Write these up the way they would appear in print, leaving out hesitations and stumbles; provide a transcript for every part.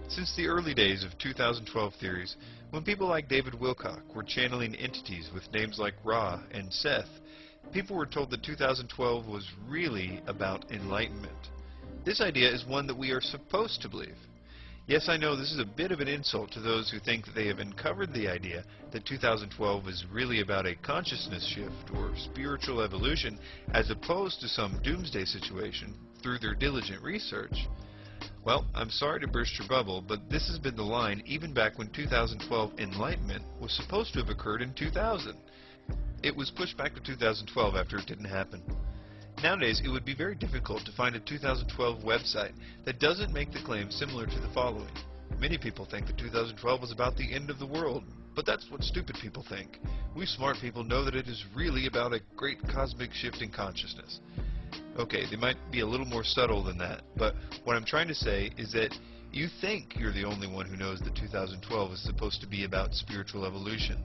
Since the early days of 2012 theories, when people like David Wilcock were channeling entities with names like Ra and Seth, people were told that 2012 was really about enlightenment. This idea is one that we are supposed to believe. Yes, I know this is a bit of an insult to those who think that they have uncovered the idea that 2012 is really about a consciousness shift or spiritual evolution as opposed to some doomsday situation through their diligent research. Well, I'm sorry to burst your bubble, but this has been the line even back when 2012 enlightenment was supposed to have occurred in 2000. It was pushed back to 2012 after it didn't happen. Nowadays, it would be very difficult to find a 2012 website that doesn't make the claim similar to the following. Many people think that 2012 was about the end of the world, but that's what stupid people think. We smart people know that it is really about a great cosmic shift in consciousness. Okay, they might be a little more subtle than that, but what I'm trying to say is that you think you're the only one who knows that 2012 is supposed to be about spiritual evolution,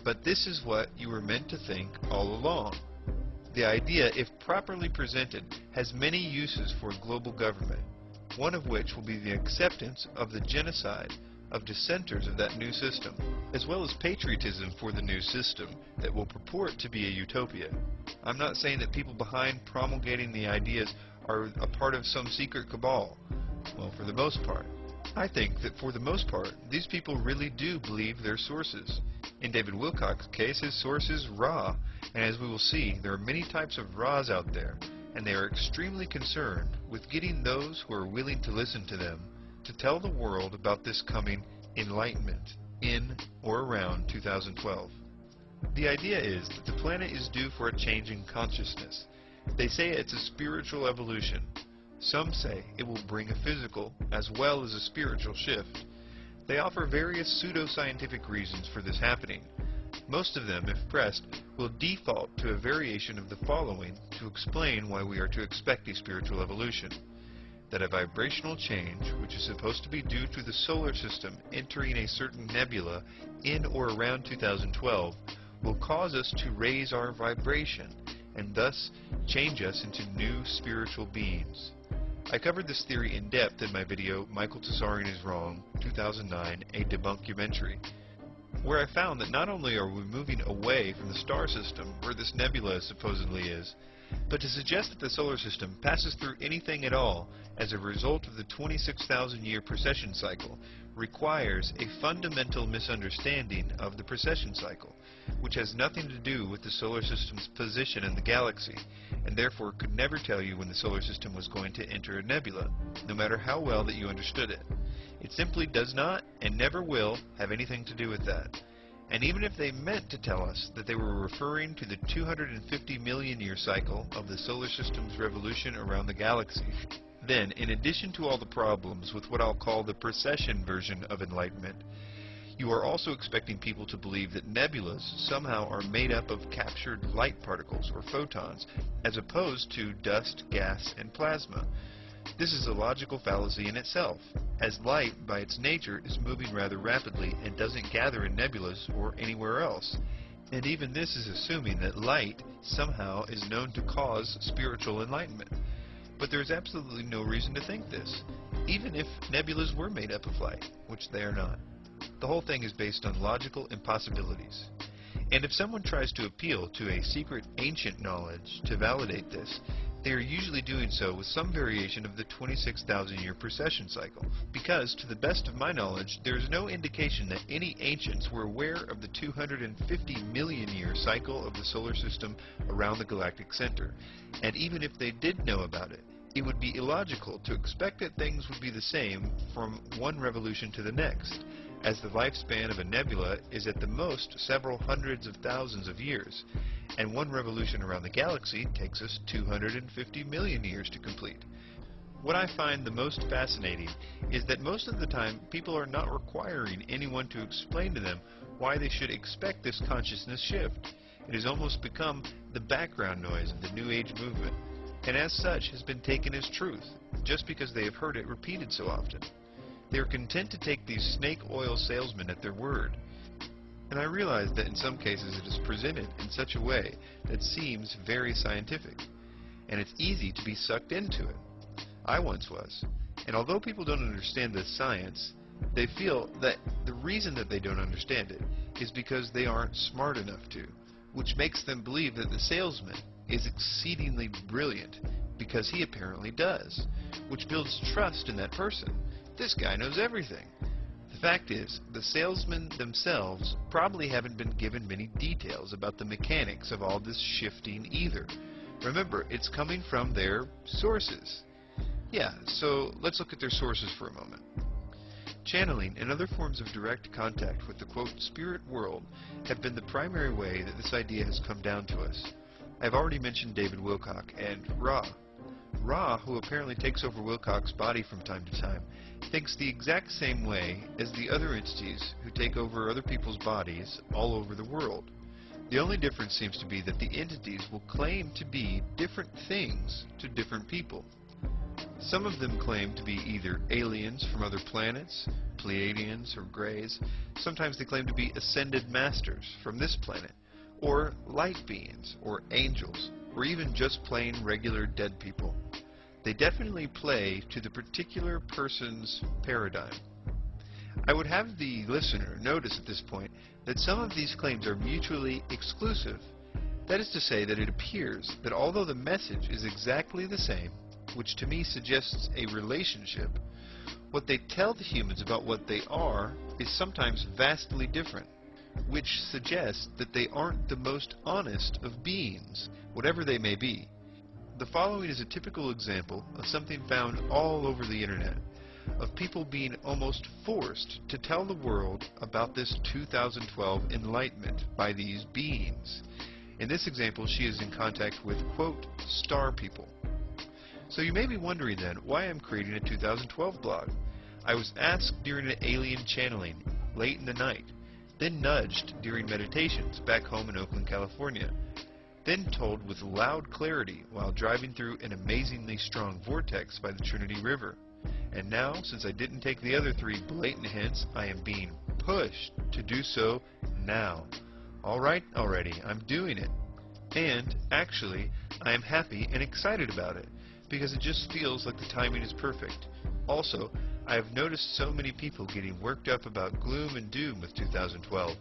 but this is what you were meant to think all along. The idea, if properly presented, has many uses for global government, one of which will be the acceptance of the genocide of dissenters of that new system, as well as patriotism for the new system that will purport to be a utopia. I'm not saying that people behind promulgating the ideas are a part of some secret cabal. Well, for the most part. I think that for the most part, these people really do believe their sources. In David Wilcock's case, his source is Ra, and as we will see, there are many types of Ra's out there, and they are extremely concerned with getting those who are willing to listen to them to tell the world about this coming enlightenment in or around 2012. The idea is that the planet is due for a change in consciousness. They say it's a spiritual evolution. Some say it will bring a physical as well as a spiritual shift. They offer various pseudo-scientific reasons for this happening. Most of them, if pressed, will default to a variation of the following to explain why we are to expect a spiritual evolution. That a vibrational change, which is supposed to be due to the solar system entering a certain nebula in or around 2012, will cause us to raise our vibration and thus change us into new spiritual beings. I covered this theory in depth in my video Michael Tsarian is Wrong, 2009, a debunkumentary, where I found that not only are we moving away from the star system where this nebula supposedly is, but to suggest that the solar system passes through anything at all as a result of the 26,000-year precession cycle requires a fundamental misunderstanding of the precession cycle, which has nothing to do with the solar system's position in the galaxy, and therefore could never tell you when the solar system was going to enter a nebula, no matter how well that you understood it. It simply does not and never will have anything to do with that. And even if they meant to tell us that they were referring to the 250 million year cycle of the solar system's revolution around the galaxy, then in addition to all the problems with what I'll call the precession version of enlightenment, you are also expecting people to believe that nebulas somehow are made up of captured light particles or photons as opposed to dust, gas, and plasma. This is a logical fallacy in itself, as light by its nature is moving rather rapidly and doesn't gather in nebulas or anywhere else. And even this is assuming that light somehow is known to cause spiritual enlightenment. But there is absolutely no reason to think this, even if nebulas were made up of light, which they are not. The whole thing is based on logical impossibilities. And if someone tries to appeal to a secret ancient knowledge to validate this, they are usually doing so with some variation of the 26,000-year precession cycle, because, to the best of my knowledge, there is no indication that any ancients were aware of the 250 million-year cycle of the solar system around the galactic center. And even if they did know about it, it would be illogical to expect that things would be the same from one revolution to the next, as the lifespan of a nebula is at the most several hundreds of thousands of years, and one revolution around the galaxy takes us 250 million years to complete. What I find the most fascinating is that most of the time people are not requiring anyone to explain to them why they should expect this consciousness shift. It has almost become the background noise of the New Age movement, and as such has been taken as truth, just because they have heard it repeated so often. They are content to take these snake oil salesmen at their word. And I realize that in some cases it is presented in such a way that seems very scientific, and it's easy to be sucked into it. I once was, and although people don't understand the science, They feel that the reason that they don't understand it is because they aren't smart enough to, which makes them believe that the salesman is exceedingly brilliant because he apparently does, which builds trust in that person. This guy knows everything. The fact is, the salesmen themselves probably haven't been given many details about the mechanics of all this shifting either. Remember, it's coming from their sources. Yeah, so let's look at their sources for a moment. Channeling and other forms of direct contact with the quote spirit world have been the primary way that this idea has come down to us. I've already mentioned David Wilcock and Ra. Ra, who apparently takes over Wilcock's body from time to time, thinks the exact same way as the other entities who take over other people's bodies all over the world. The only difference seems to be that the entities will claim to be different things to different people. Some of them claim to be either aliens from other planets, Pleiadians or Greys. Sometimes they claim to be ascended masters from this planet, or light beings, or angels, or even just plain regular dead people. They definitely play to the particular person's paradigm. I would have the listener notice at this point that some of these claims are mutually exclusive. That is to say that it appears that although the message is exactly the same, which to me suggests a relationship, what they tell the humans about what they are is sometimes vastly different, which suggests that they aren't the most honest of beings, whatever they may be. The following is a typical example of something found all over the internet, of people being almost forced to tell the world about this 2012 enlightenment by these beings. In this example, she is in contact with, quote, star people. So you may be wondering then why I'm creating a 2012 blog. I was asked during an alien channeling late in the night, then nudged during meditations back home in Oakland, California, then told with loud clarity while driving through an amazingly strong vortex by the Trinity River. And now, since I didn't take the other 3 blatant hints, I am being pushed to do so now. Alright, already, I'm doing it. And, actually, I am happy and excited about it, because it just feels like the timing is perfect. Also, I have noticed so many people getting worked up about gloom and doom with 2012.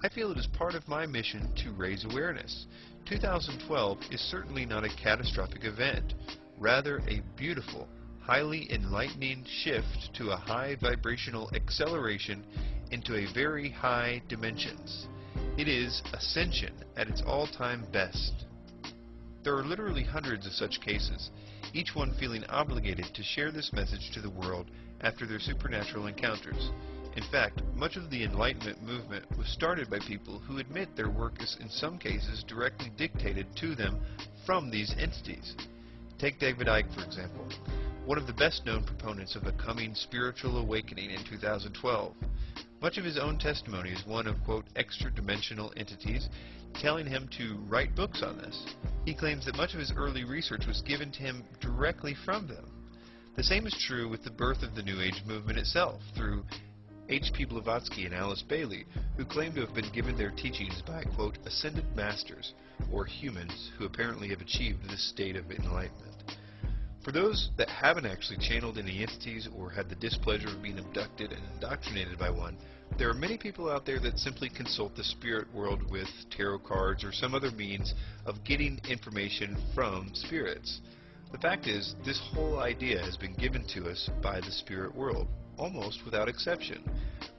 I feel it is part of my mission to raise awareness. 2012 is certainly not a catastrophic event, rather a beautiful, highly enlightening shift to a high vibrational acceleration into a very high dimensions. It is ascension at its all-time best. There are literally hundreds of such cases, each one feeling obligated to share this message to the world after their supernatural encounters. In fact, much of the Enlightenment movement was started by people who admit their work is in some cases directly dictated to them from these entities. Take David Icke, for example, one of the best-known proponents of a coming spiritual awakening in 2012. Much of his own testimony is one of, quote, extra-dimensional entities telling him to write books on this. He claims that much of his early research was given to him directly from them. The same is true with the birth of the New Age movement itself, through H.P. Blavatsky and Alice Bailey, who claim to have been given their teachings by, quote, ascended masters, or humans who apparently have achieved this state of enlightenment. For those that haven't actually channeled any entities or had the displeasure of being abducted and indoctrinated by one, there are many people out there that simply consult the spirit world with tarot cards or some other means of getting information from spirits. The fact is, this whole idea has been given to us by the spirit world, almost without exception.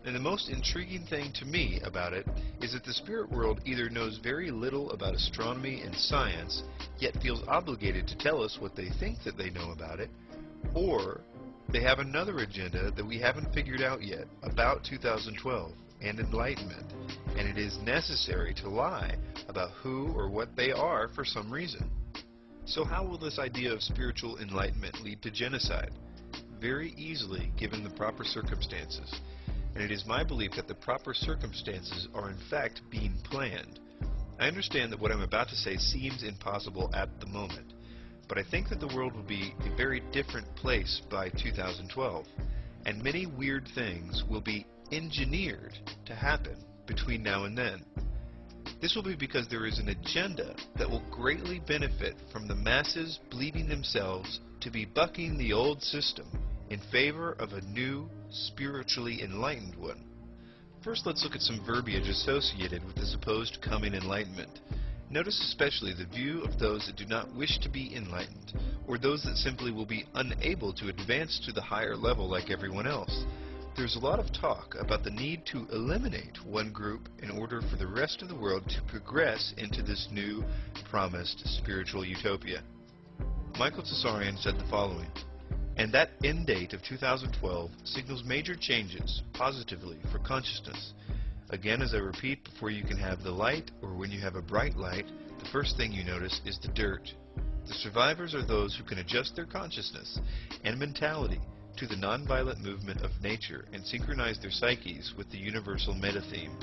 And the most intriguing thing to me about it is that the spirit world either knows very little about astronomy and science, yet feels obligated to tell us what they think that they know about it, or they have another agenda that we haven't figured out yet about 2012 and enlightenment, and it is necessary to lie about who or what they are for some reason. So how will this idea of spiritual enlightenment lead to genocide? Very easily, given the proper circumstances. And it is my belief that the proper circumstances are in fact being planned. I understand that what I'm about to say seems impossible at the moment, but I think that the world will be a very different place by 2012, and many weird things will be engineered to happen between now and then. This will be because there is an agenda that will greatly benefit from the masses believing themselves to be bucking the old system in favor of a new, spiritually enlightened one. First, let's look at some verbiage associated with the supposed coming enlightenment. Notice especially the view of those that do not wish to be enlightened, or those that simply will be unable to advance to the higher level like everyone else. There's a lot of talk about the need to eliminate one group in order for the rest of the world to progress into this new, promised spiritual utopia. Michael Tsarian said the following: "And that end date of 2012 signals major changes, positively, for consciousness. Again, as I repeat, before you can have the light, or when you have a bright light, the first thing you notice is the dirt. The survivors are those who can adjust their consciousness and mentality to the nonviolent movement of nature and synchronize their psyches with the universal meta-theme.